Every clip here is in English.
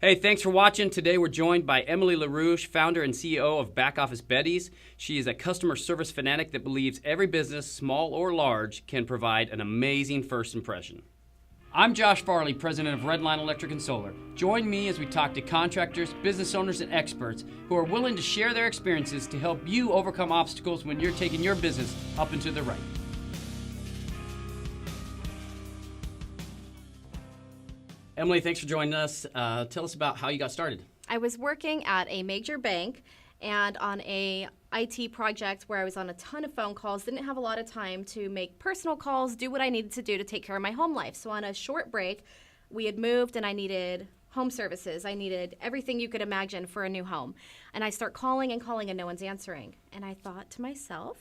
Hey, thanks for watching. Today we're joined by Emily LaRusch, founder and CEO of Back Office Betties. She is a customer service fanatic that believes every business, small or large, can provide an amazing first impression. I'm Josh Farley, president of Redline Electric and Solar. Join me as we talk to contractors, business owners, and experts who are willing to share their experiences to help you overcome obstacles when you're taking your business up and to the right. Emily, thanks for joining us. Tell us about how you got started. I was working at a major bank and on a IT project where I was on a ton of phone calls, didn't have a lot of time to make personal calls, do what I needed to do to take care of my home life. So on a short break, we had moved and I needed home services. I needed everything you could imagine for a new home. And I start calling and no one's answering. And I thought to myself,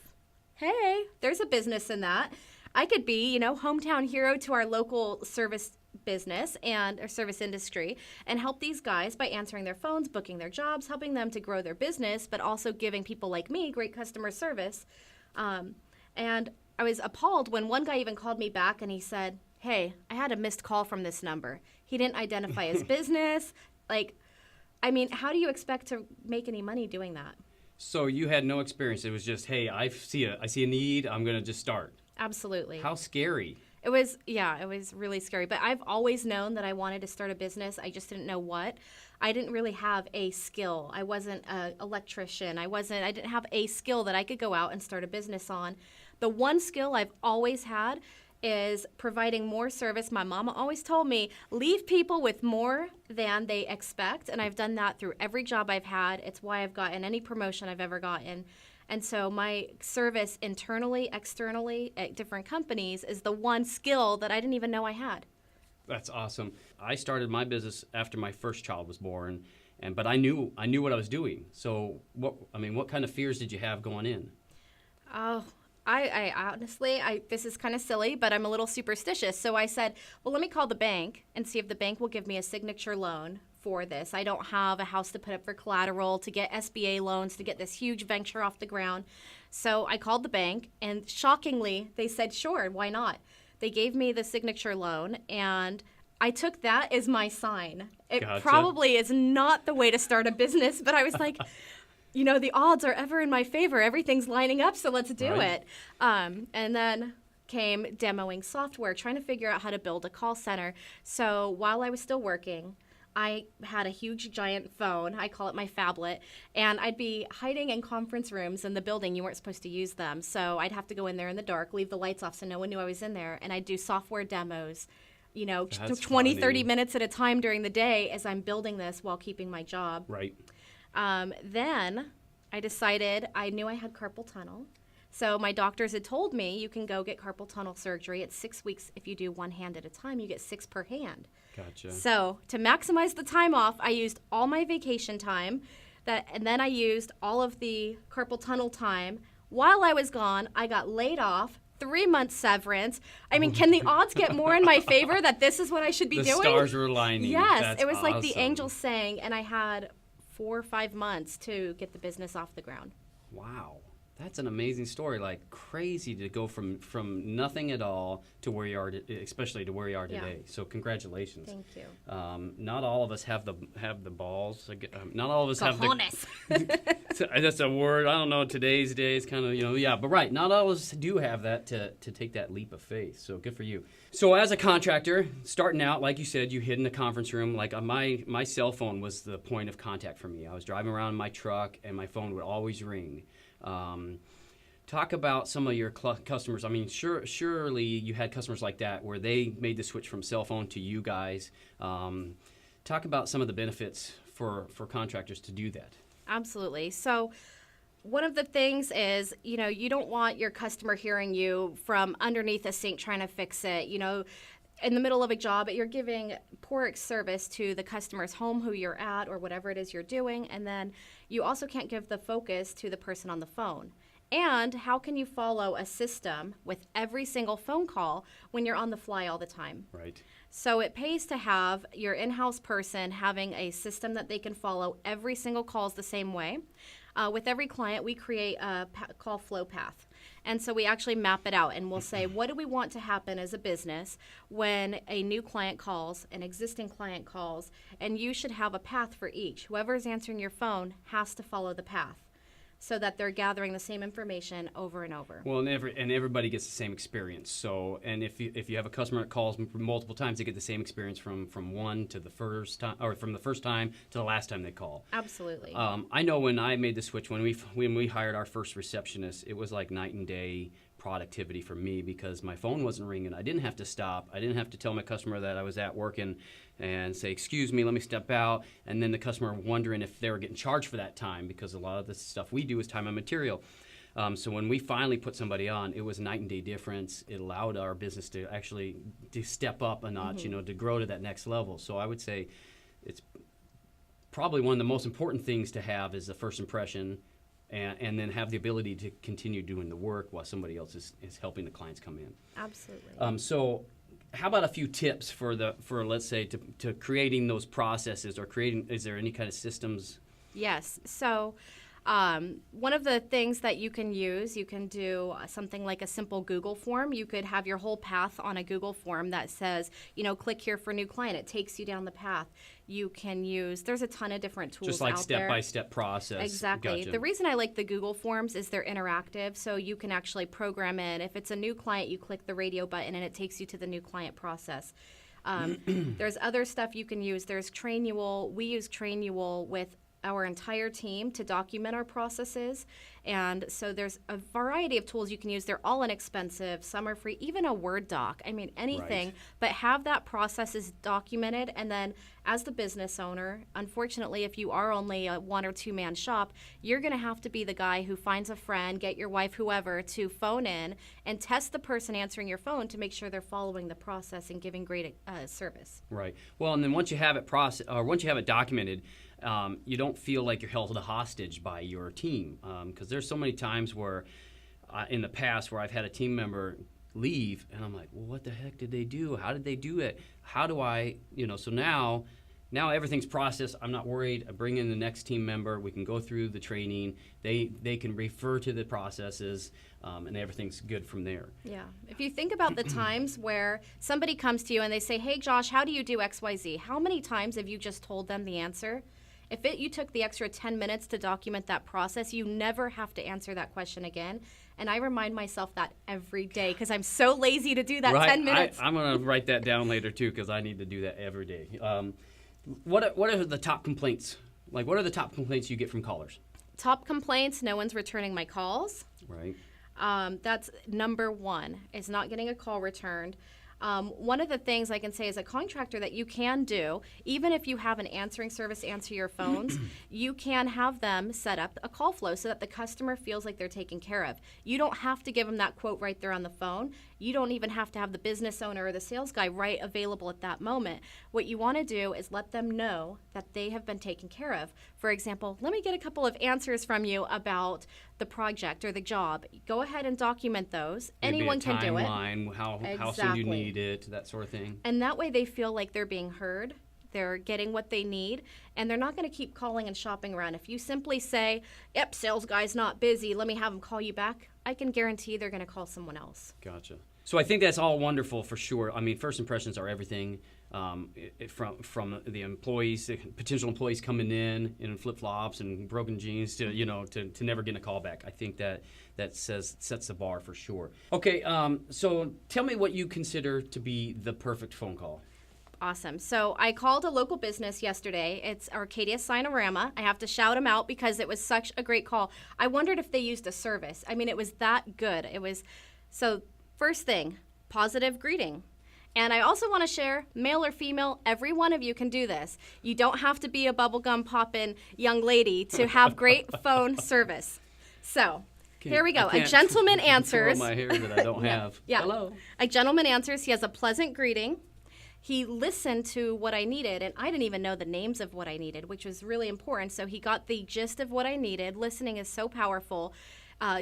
hey, there's a business in that. I could be, hometown hero to our local service business and our service industry and help these guys by answering their phones, booking their jobs, helping them to grow their business, but also giving people like me great customer service. And I was appalled when one guy even called me back and he said, hey, I had a missed call from this number. He didn't identify his business. How do you expect to make any money doing that? So you had no experience. It was just, hey, I see a need. I'm going to just start. Absolutely. How scary. It was really scary. But I've always known that I wanted to start a business. I just didn't know what. I didn't really have a skill. I wasn't an electrician. I didn't have a skill that I could go out and start a business on. The one skill I've always had is providing more service. My mama always told me, leave people with more than they expect. And I've done that through every job I've had. It's why I've gotten any promotion I've ever gotten. And so my service internally, externally at different companies is the one skill that I didn't even know I had. That's awesome. I started my business after my first child was born, but I knew what I was doing. So what kind of fears did you have going in? Oh, I honestly, this is kind of silly, but I'm a little superstitious. So I said, well, let me call the bank and see if the bank will give me a signature loan for this. I don't have a house to put up for collateral, to get SBA loans, to get this huge venture off the ground. So I called the bank, and shockingly, they said, sure, why not? They gave me the signature loan, and I took that as my sign. It Gotcha. Probably is not the way to start a business, but I was like, the odds are ever in my favor. Everything's lining up, so let's do it. And then came demoing software, trying to figure out how to build a call center. So while I was still working, I had a huge giant phone, I call it my phablet, and I'd be hiding in conference rooms in the building. You weren't supposed to use them, so I'd have to go in there in the dark, leave the lights off so no one knew I was in there, and I'd do software demos, That's 20, funny. 30 minutes at a time during the day as I'm building this while keeping my job. Right. Then I decided I knew I had carpal tunnel. So my doctors had told me you can go get carpal tunnel surgery. It's 6 weeks. If you do one hand at a time, you get 6 per hand. Gotcha. So to maximize the time off, I used all my vacation time, and then I used all of the carpal tunnel time. While I was gone, I got laid off, 3-month severance. Can the odds get more in my favor that this is what I should be doing? The stars were aligning. Yes, That's it was awesome. like the angels sang, and I had 4 or 5 months to get the business off the ground. Wow. That's an amazing story. Like, crazy to go from nothing at all to where you are, especially to where you are today. So congratulations. Thank you. Not all of us have the balls. Not all of us Cojones. have that's a word. I don't know. Today's days, kind of, yeah. But right, not all of us do have that to take that leap of faith. So good for you. So as a contractor, starting out, like you said, you hid in the conference room. Like my cell phone was the point of contact for me. I was driving around in my truck, and my phone would always ring. Talk about some of your customers. Surely you had customers like that where they made the switch from cell phone to you guys. Talk about some of the benefits for contractors to do that. Absolutely. So one of the things is, you don't want your customer hearing you from underneath a sink trying to fix it. In the middle of a job, you're giving poor service to the customer's home, who you're at, or whatever it is you're doing, and then you also can't give the focus to the person on the phone. And how can you follow a system with every single phone call when you're on the fly all the time? Right. So it pays to have your in-house person having a system that they can follow every single call the same way. With every client, we create a call flow path. And so we actually map it out, and we'll say, what do we want to happen as a business when a new client calls, an existing client calls, and you should have a path for each. Whoever is answering your phone has to follow the path, so that they're gathering the same information over and over. Well, and everybody gets the same experience. So, and if you have a customer that calls multiple times, they get the same experience from one to the first time, or from the first time to the last time they call. Absolutely. I know when I made the switch, when we hired our first receptionist, it was like night and day productivity for me, because my phone wasn't ringing. I didn't have to stop. I didn't have to tell my customer that I was at work and say, excuse me, let me step out, and then the customer wondering if they were getting charged for that time, because a lot of the stuff we do is time and material. So when we finally put somebody on, it was a night and day difference. It allowed our business to actually to step up a notch, to grow to that next level. So I would say it's probably one of the most important things to have is the first impression, and then have the ability to continue doing the work while somebody else is helping the clients come in. Absolutely. So how about a few tips for let's say to creating those processes, or is there any kind of systems? Yes. So one of the things that you can do something like a simple Google form. You could have your whole path on a Google form that says, click here for new client. It takes you down the path. You can there's a ton of different tools just like out there. step-by-step process. Exactly. Gotcha. The reason I like the Google Forms is they're interactive, so you can actually program in. If it's a new client, you click the radio button and it takes you to the new client process. There's other stuff you can use. There's Trainual. We use Trainual with our entire team to document our processes. And so there's a variety of tools you can use. They're all inexpensive. Some are free, even a Word doc. I mean, anything. Right. But have that process is documented. And then as the business owner, unfortunately, if you are only a 1 or 2 man shop, you're going to have to be the guy who finds a friend, get your wife, whoever, to phone in and test the person answering your phone to make sure they're following the process and giving great service. Right. Well, and then once you have it documented, you don't feel like you're held hostage by your team, because there's so many times where in the past where I've had a team member leave and I'm like, well, what the heck did they do? How did they do it? How do I, so now everything's processed. I'm not worried. I bring in the next team member. We can go through the training. They can refer to the processes, and everything's good from there. Yeah. If you think about the times where somebody comes to you and they say, hey, Josh, how do you do XYZ? How many times have you just told them the answer? If you took the extra 10 minutes to document that process, you never have to answer that question again. And I remind myself that every day because I'm so lazy to do that 10 minutes. I'm going to write that down later, too, because I need to do that every day. What are the top complaints? Like, what are the top complaints you get from callers? Top complaints, no one's returning my calls. Right. That's number one, is not getting a call returned. One of the things I can say as a contractor that you can do, even if you have an answering service answer your phones, you can have them set up a call flow so that the customer feels like they're taken care of. You don't have to give them that quote right there on the phone. You don't even have to have the business owner or the sales guy right available at that moment. What you want to do is let them know that they have been taken care of. For example, let me get a couple of answers from you about the project or the job. Go ahead and document those. Maybe Anyone can do it. Timeline, how soon you need it, that sort of thing. And that way they feel like they're being heard, they're getting what they need, and they're not going to keep calling and shopping around. If you simply say, yep, sales guy's not busy, let me have him call you back, I can guarantee they're going to call someone else. Gotcha. So I think that's all wonderful for sure. I mean, first impressions are everything. From the employees, the potential employees coming in flip-flops and broken jeans to never getting a call back. I think that sets the bar for sure. Okay, so tell me what you consider to be the perfect phone call. Awesome. So I called a local business yesterday. It's Arcadia Signorama. I have to shout them out because it was such a great call. I wondered if they used a service. I mean, it was that good. So first thing, positive greeting. And I also want to share, male or female, every one of you can do this. You don't have to be a bubblegum poppin' young lady to have great phone service. So here we go. A gentleman answers. My hair that I don't have. Yeah. Hello. A gentleman answers. He has a pleasant greeting. He listened to what I needed, and I didn't even know the names of what I needed, which was really important. So he got the gist of what I needed. Listening is so powerful.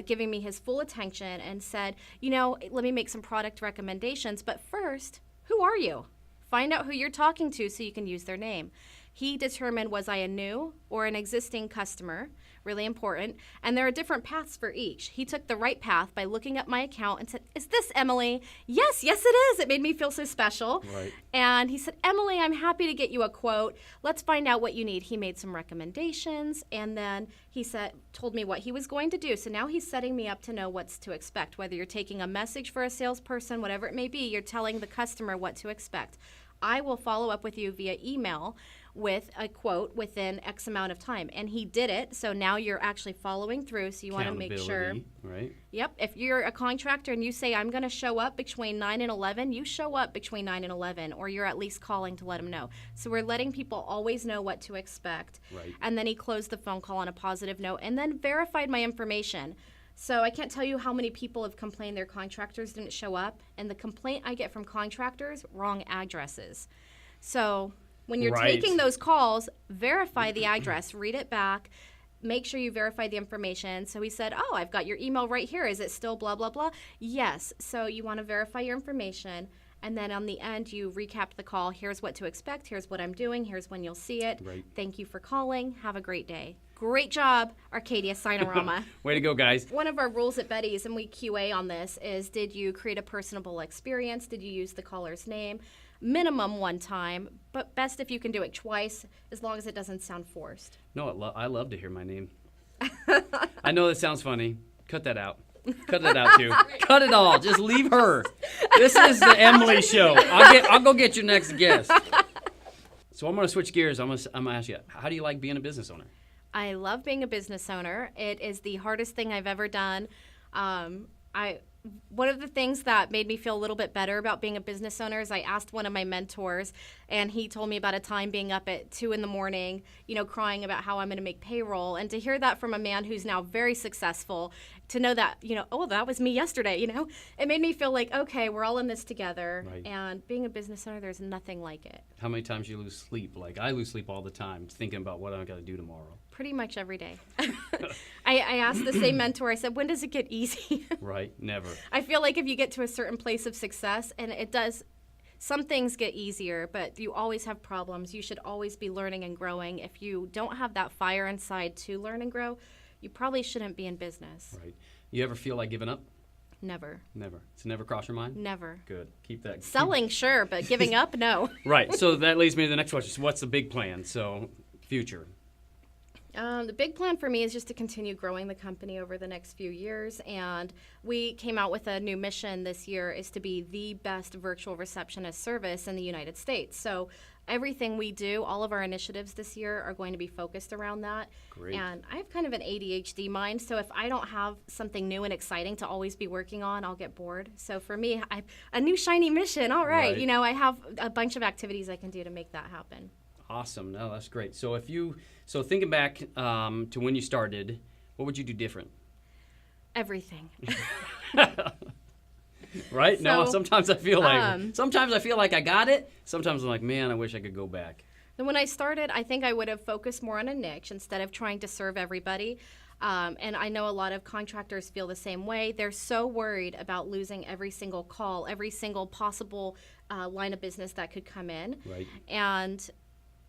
Giving me his full attention and said, let me make some product recommendations. But first, who are you? Find out who you're talking to so you can use their name. He determined, was I a new or an existing customer? Really important. And there are different paths for each. He took the right path by looking up my account and said, is this Emily? Yes, it is. It made me feel so special. Right. And he said, Emily, I'm happy to get you a quote. Let's find out what you need. He made some recommendations, and then he told me what he was going to do. So now he's setting me up to know what's to expect. Whether you're taking a message for a salesperson, whatever it may be, you're telling the customer what to expect. I will follow up with you via email with a quote within X amount of time. And he did it, so now you're actually following through, so you want to make sure. Right? Yep. If you're a contractor and you say, I'm going to show up between 9 and 11, you show up between 9 and 11, or you're at least calling to let them know. So we're letting people always know what to expect. Right. And then he closed the phone call on a positive note and then verified my information. So I can't tell you how many people have complained their contractors didn't show up. And the complaint I get from contractors, wrong addresses. So when you're taking those calls, verify the address, read it back, make sure you verify the information. So he said, oh, I've got your email right here. Is it still blah, blah, blah? Yes. So you want to verify your information. And then on the end, you recap the call. Here's what to expect. Here's what I'm doing. Here's when you'll see it. Right. Thank you for calling. Have a great day. Great job, Arcadia Signorama. Way to go, guys. One of our rules at Betties, and we QA on this, is did you create a personable experience? Did you use the caller's name? Minimum one time, but best if you can do it twice, as long as it doesn't sound forced. No, I love to hear my name. I know that sounds funny. Cut that out. Cut that out, too. Cut it all. Just leave her. This is the Emily show. I'll go get your next guest. So I'm going to switch gears. I'm going to ask you, how do you like being a business owner? I love being a business owner. It is the hardest thing I've ever done. One of the things that made me feel a little bit better about being a business owner is I asked one of my mentors, and he told me about a time being up at 2 a.m, crying about how I'm going to make payroll. And to hear that from a man who's now very successful, to know that, oh, that was me yesterday, it made me feel like, okay, we're all in this together. Right. And being a business owner, there's nothing like it. How many times you lose sleep? Like, I lose sleep all the time thinking about what I got to do tomorrow. Pretty much every day. I asked the same mentor, I said, when does it get easy? Right, never. I feel like if you get to a certain place of success, and it does, some things get easier, but you always have problems. You should always be learning and growing. If you don't have that fire inside to learn and grow, you probably shouldn't be in business. Right. You ever feel like giving up? Never. Never. It's never crossed your mind? Never. Good. Keep that. Selling, sure, but giving up, no. Right. So that leads me to the next question. So what's the big plan? So future. The big plan for me is just to continue growing the company over the next few years, and we came out with a new mission this year is to be the best virtual receptionist service in the United States. So everything we do, all of our initiatives this year are going to be focused around that. Great. And I have kind of an ADHD mind, so if I don't have something new and exciting to always be working on, I'll get bored. So for me, I have a new shiny mission. All right. I have a bunch of activities I can do to make that happen. Awesome. No, that's great. So so thinking back to when you started, what would you do different? Everything. Right? So, no, sometimes I feel like I got it. Sometimes I'm like, man, I wish I could go back. And when I started, I think I would have focused more on a niche instead of trying to serve everybody. And I know a lot of contractors feel the same way. They're so worried about losing every single call, every single possible line of business that could come in. Right. And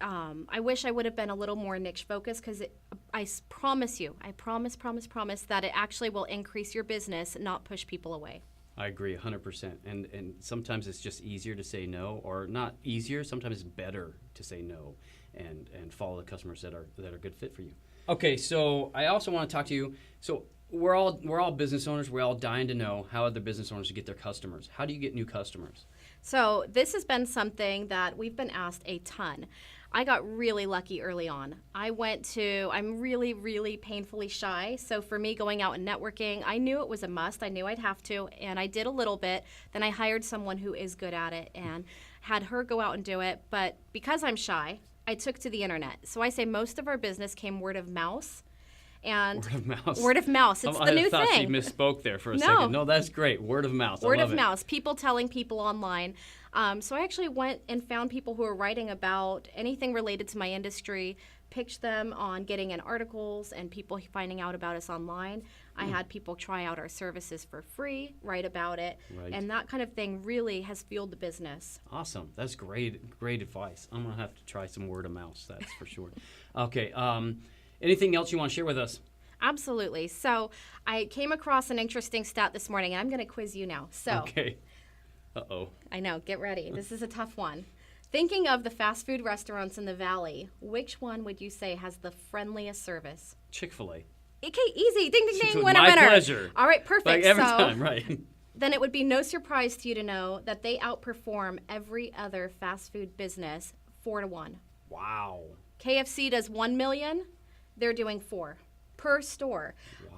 I wish I would have been a little more niche focused, because I promise that it actually will increase your business, not push people away. I agree 100%. And sometimes it's just easier to say no, or not easier. Sometimes it's better to say no and follow the customers that are a good fit for you. Okay, so I also want to talk to you. So we're all business owners. We're all dying to know how other business owners get their customers. How do you get new customers? So this has been something that we've been asked a ton. I got really lucky early on. I'm really, really painfully shy. So for me, going out and networking, I knew it was a must. I knew I'd have to, and I did a little bit. Then I hired someone who is good at it and had her go out and do it. But because I'm shy, I took to the internet. So I say most of our business came word of mouth. And Word of mouth. Word of mouth. It's the new I thought she thing. misspoke there for a No. second. No, that's great. Word of mouth. Word I of love it. mouth. People telling people online. So I actually went and found people who are writing about anything related to my industry, pitched them on getting in articles and people finding out about us online. I had people try out our services for free, write about it, Right. and that kind of thing really has fueled the business. Awesome. That's great. Great advice. I'm going to have to try some word of mouth. That's for sure. Okay. Anything else you want to share with us? Absolutely. So I came across an interesting stat this morning, and I'm going to quiz you now. So Okay. Uh-oh. I know. Get ready. This is a tough one. Thinking of the fast food restaurants in the Valley, which one would you say has the friendliest service? Chick-fil-A. Okay, easy. Ding, ding, ding. Winner, My winner. pleasure. All right, perfect. Like every so time, right? then it would be no surprise to you to know that they outperform every other fast food business 4-1. Wow. KFC does 1 million. They're doing 4 per store. Wow.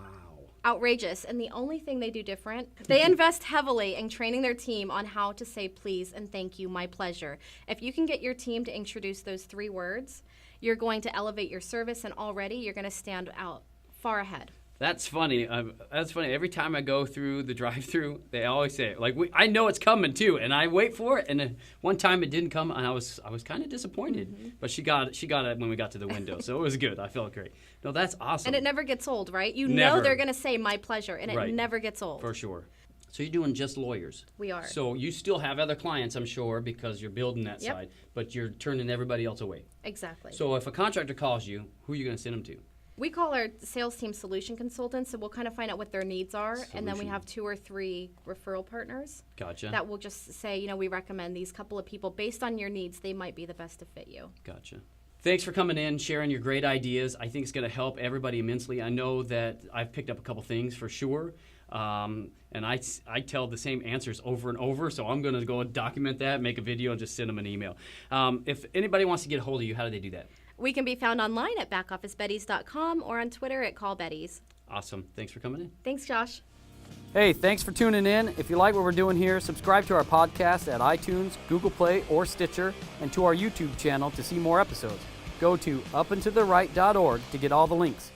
Outrageous. And the only thing they do different, they invest heavily in training their team on how to say please and thank you, my pleasure. If you can get your team to introduce those 3 words, you're going to elevate your service, and already you're going to stand out far ahead. That's funny. That's funny. Every time I go through the drive-through, they always say it. Like I know it's coming too, and I wait for it. And then one time it didn't come, and I was kind of disappointed. Mm-hmm. But she got it when we got to the window, so it was good. I felt great. No, that's awesome. And it never gets old, right? You Never. know they're going to say my pleasure, and Right. it never gets old. For sure. So you're doing just lawyers. We are. So you still have other clients, I'm sure, because you're building that Yep. side, but you're turning everybody else away. Exactly. So if a contractor calls you, who are you going to send them to? We call our sales team solution consultants, so we'll kind of find out what their needs are, and then we Solution. have 2 or 3 referral partners Gotcha. that will just say, we recommend these couple of people based on your needs. They might be the best to fit you. Gotcha. Thanks for coming in, sharing your great ideas. I think it's going to help everybody immensely. I know that I've picked up a couple things for sure, and I tell the same answers over and over, so I'm going to go and document that, make a video, and just send them an email. If anybody wants to get a hold of you, how do they do that? We can be found online at backofficebetties.com or on Twitter at callbetties. Awesome. Thanks for coming in. Thanks, Josh. Hey, thanks for tuning in. If you like what we're doing here, subscribe to our podcast at iTunes, Google Play, or Stitcher, and to our YouTube channel to see more episodes. Go to upandtotheright.org to get all the links.